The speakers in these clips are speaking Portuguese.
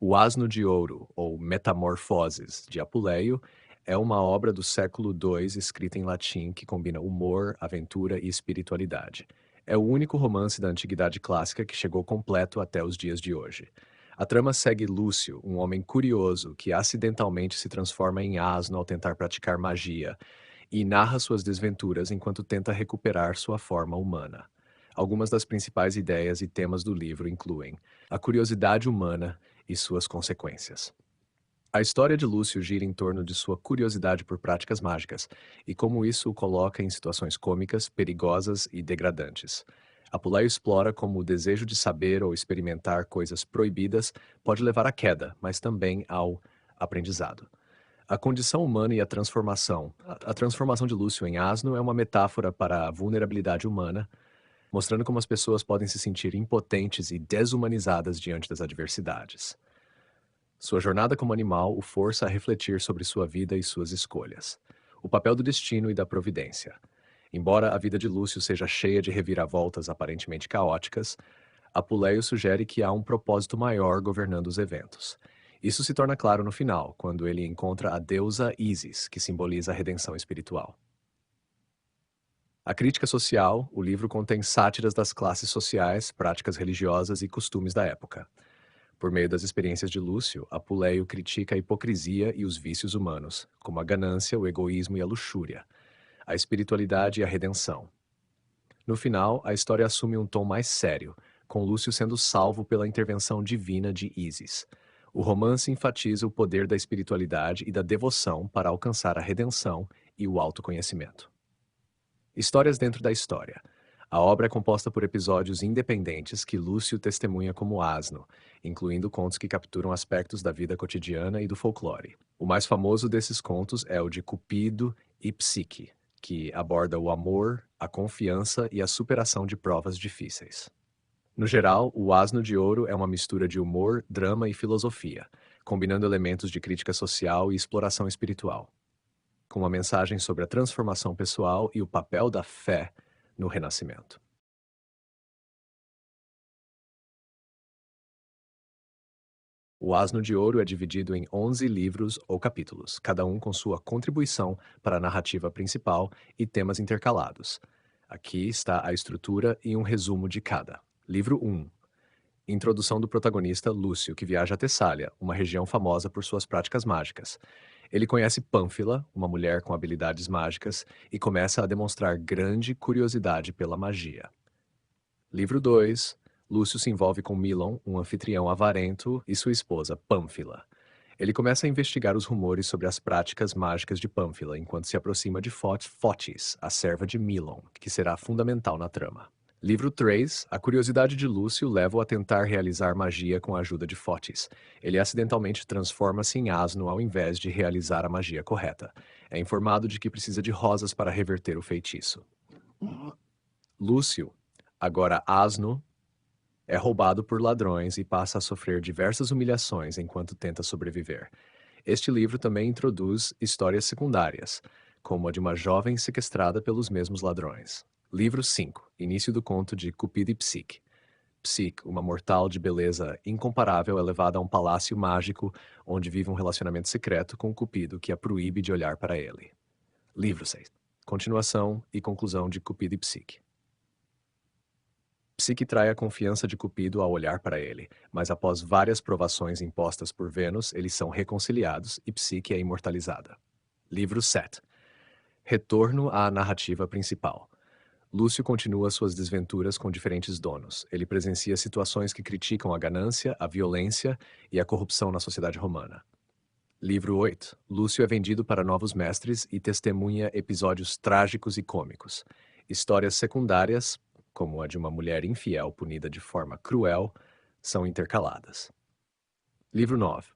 O Asno de Ouro, ou Metamorfoses, de Apuleio, é uma obra do século II escrita em latim que combina humor, aventura e espiritualidade. É o único romance da Antiguidade Clássica que chegou completo até os dias de hoje. A trama segue Lúcio, um homem curioso que acidentalmente se transforma em asno ao tentar praticar magia, e narra suas desventuras enquanto tenta recuperar sua forma humana. Algumas das principais ideias e temas do livro incluem a curiosidade humana e suas consequências. A história de Lúcio gira em torno de sua curiosidade por práticas mágicas e como isso o coloca em situações cômicas, perigosas e degradantes. Apuleio explora como o desejo de saber ou experimentar coisas proibidas pode levar à queda, mas também ao aprendizado. A condição humana e a transformação. A transformação de Lúcio em asno é uma metáfora para a vulnerabilidade humana, mostrando como as pessoas podem se sentir impotentes e desumanizadas diante das adversidades. Sua jornada como animal o força a refletir sobre sua vida e suas escolhas. O papel do destino e da providência. Embora a vida de Lúcio seja cheia de reviravoltas aparentemente caóticas, Apuleio sugere que há um propósito maior governando os eventos. Isso se torna claro no final, quando ele encontra a deusa Ísis, que simboliza a redenção espiritual. A crítica social, o livro contém sátiras das classes sociais, práticas religiosas e costumes da época. Por meio das experiências de Lúcio, Apuleio critica a hipocrisia e os vícios humanos, como a ganância, o egoísmo e a luxúria, a espiritualidade e a redenção. No final, a história assume um tom mais sério, com Lúcio sendo salvo pela intervenção divina de Ísis. O romance enfatiza o poder da espiritualidade e da devoção para alcançar a redenção e o autoconhecimento. Histórias dentro da história. A obra é composta por episódios independentes que Lúcio testemunha como asno, incluindo contos que capturam aspectos da vida cotidiana e do folclore. O mais famoso desses contos é o de Cupido e Psique, que aborda o amor, a confiança e a superação de provas difíceis. No geral, o Asno de Ouro é uma mistura de humor, drama e filosofia, combinando elementos de crítica social e exploração espiritual, com uma mensagem sobre a transformação pessoal e o papel da fé no renascimento. O Asno de Ouro é dividido em 11 livros ou capítulos, cada um com sua contribuição para a narrativa principal e temas intercalados. Aqui está a estrutura e um resumo de cada. Livro 1. Introdução do protagonista Lúcio, que viaja a Tessália, uma região famosa por suas práticas mágicas. Ele conhece Pânfila, uma mulher com habilidades mágicas, e começa a demonstrar grande curiosidade pela magia. Livro 2. Lúcio se envolve com Milon, um anfitrião avarento, e sua esposa, Pânfila. Ele começa a investigar os rumores sobre as práticas mágicas de Pânfila, enquanto se aproxima de Fotis, a serva de Milon, que será fundamental na trama. Livro 3. A curiosidade de Lúcio leva-o a tentar realizar magia com a ajuda de Fotis. Ele acidentalmente transforma-se em asno ao invés de realizar a magia correta. É informado de que precisa de rosas para reverter o feitiço. Lúcio, agora asno, é roubado por ladrões e passa a sofrer diversas humilhações enquanto tenta sobreviver. Este livro também introduz histórias secundárias, como a de uma jovem sequestrada pelos mesmos ladrões. Livro 5. Início do conto de Cupido e Psique. Psique, uma mortal de beleza incomparável, é levada a um palácio mágico onde vive um relacionamento secreto com Cupido que a proíbe de olhar para ele. Livro 6. Continuação e conclusão de Cupido e Psique. Psique trai a confiança de Cupido ao olhar para ele, mas após várias provações impostas por Vênus, eles são reconciliados e Psique é imortalizada. Livro 7. Retorno à narrativa principal. Lúcio continua suas desventuras com diferentes donos. Ele presencia situações que criticam a ganância, a violência e a corrupção na sociedade romana. Livro 8. Lúcio é vendido para novos mestres e testemunha episódios trágicos e cômicos. Histórias secundárias, como a de uma mulher infiel punida de forma cruel, são intercaladas. Livro 9.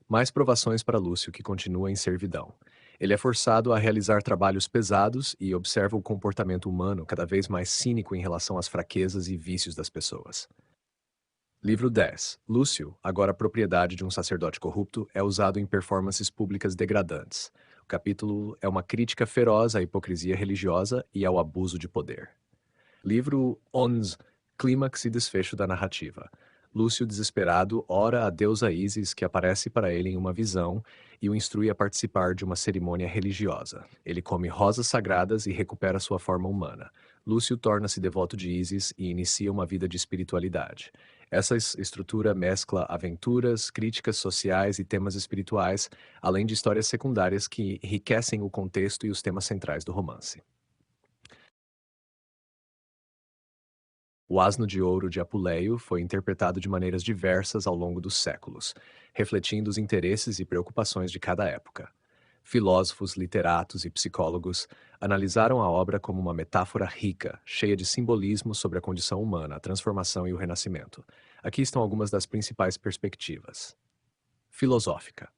Mais provações para Lúcio, que continua em servidão. Ele é forçado a realizar trabalhos pesados e observa o comportamento humano cada vez mais cínico em relação às fraquezas e vícios das pessoas. Livro 10. Lúcio, agora propriedade de um sacerdote corrupto, é usado em performances públicas degradantes. O capítulo é uma crítica feroz à hipocrisia religiosa e ao abuso de poder. Livro 11. Clímax e desfecho da narrativa. Lúcio, desesperado, ora a deusa Ísis, que aparece para ele em uma visão e o instrui a participar de uma cerimônia religiosa. Ele come rosas sagradas e recupera sua forma humana. Lúcio torna-se devoto de Ísis e inicia uma vida de espiritualidade. Essa estrutura mescla aventuras, críticas sociais e temas espirituais, além de histórias secundárias que enriquecem o contexto e os temas centrais do romance. O Asno de Ouro de Apuleio foi interpretado de maneiras diversas ao longo dos séculos, refletindo os interesses e preocupações de cada época. Filósofos, literatos e psicólogos analisaram a obra como uma metáfora rica, cheia de simbolismo sobre a condição humana, a transformação e o renascimento. Aqui estão algumas das principais perspectivas. Filosófica.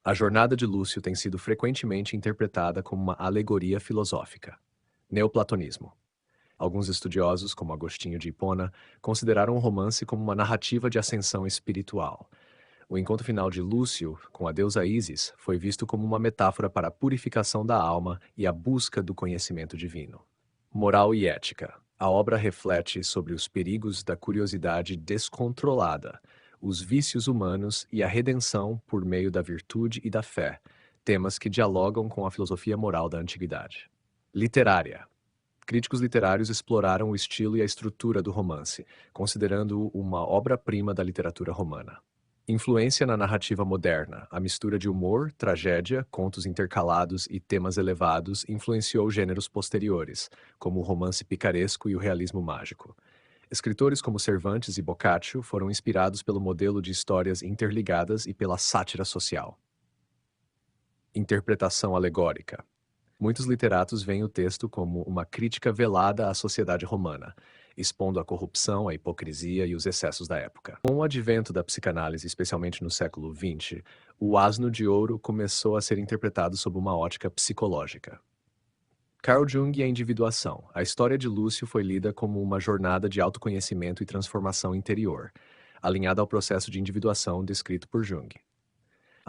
A jornada de Lúcio tem sido frequentemente interpretada como uma alegoria filosófica. Neoplatonismo. Alguns estudiosos, como Agostinho de Hipona, consideraram o romance como uma narrativa de ascensão espiritual. O encontro final de Lúcio com a deusa Ísis foi visto como uma metáfora para a purificação da alma e a busca do conhecimento divino. Moral e ética. A obra reflete sobre os perigos da curiosidade descontrolada, os vícios humanos e a redenção por meio da virtude e da fé, temas que dialogam com a filosofia moral da antiguidade. Literária. Críticos literários exploraram o estilo e a estrutura do romance, considerando-o uma obra-prima da literatura romana. Influência na narrativa moderna. A mistura de humor, tragédia, contos intercalados e temas elevados influenciou gêneros posteriores, como o romance picaresco e o realismo mágico. Escritores como Cervantes e Boccaccio foram inspirados pelo modelo de histórias interligadas e pela sátira social. Interpretação alegórica. Muitos literatos veem o texto como uma crítica velada à sociedade romana, expondo a corrupção, a hipocrisia e os excessos da época. Com o advento da psicanálise, especialmente no século XX, o Asno de Ouro começou a ser interpretado sob uma ótica psicológica. Carl Jung e a individuação. A história de Lúcio foi lida como uma jornada de autoconhecimento e transformação interior, alinhada ao processo de individuação descrito por Jung.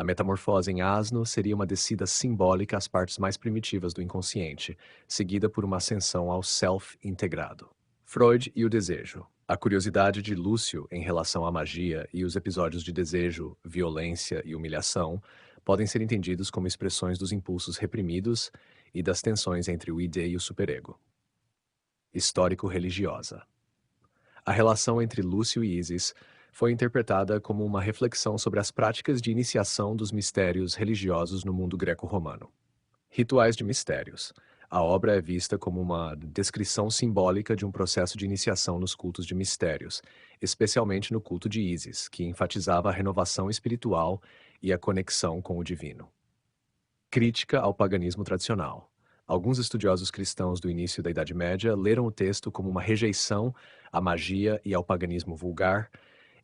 A metamorfose em asno seria uma descida simbólica às partes mais primitivas do inconsciente, seguida por uma ascensão ao self integrado. Freud e o desejo. A curiosidade de Lúcio em relação à magia e os episódios de desejo, violência e humilhação podem ser entendidos como expressões dos impulsos reprimidos e das tensões entre o id e o superego. Histórico-religiosa. A relação entre Lúcio e Ísis foi interpretada como uma reflexão sobre as práticas de iniciação dos mistérios religiosos no mundo greco-romano. Rituais de mistérios. A obra é vista como uma descrição simbólica de um processo de iniciação nos cultos de mistérios, especialmente no culto de Ísis, que enfatizava a renovação espiritual e a conexão com o divino. Crítica ao paganismo tradicional. Alguns estudiosos cristãos do início da Idade Média leram o texto como uma rejeição à magia e ao paganismo vulgar,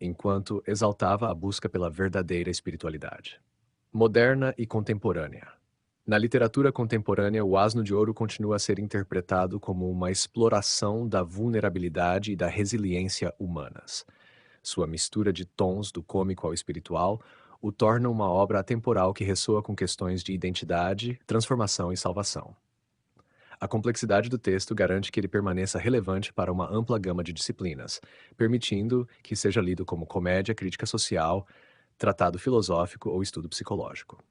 enquanto exaltava a busca pela verdadeira espiritualidade. Moderna e contemporânea. Na literatura contemporânea, o Asno de Ouro continua a ser interpretado como uma exploração da vulnerabilidade e da resiliência humanas. Sua mistura de tons do cômico ao espiritual o torna uma obra atemporal que ressoa com questões de identidade, transformação e salvação. A complexidade do texto garante que ele permaneça relevante para uma ampla gama de disciplinas, permitindo que seja lido como comédia, crítica social, tratado filosófico ou estudo psicológico.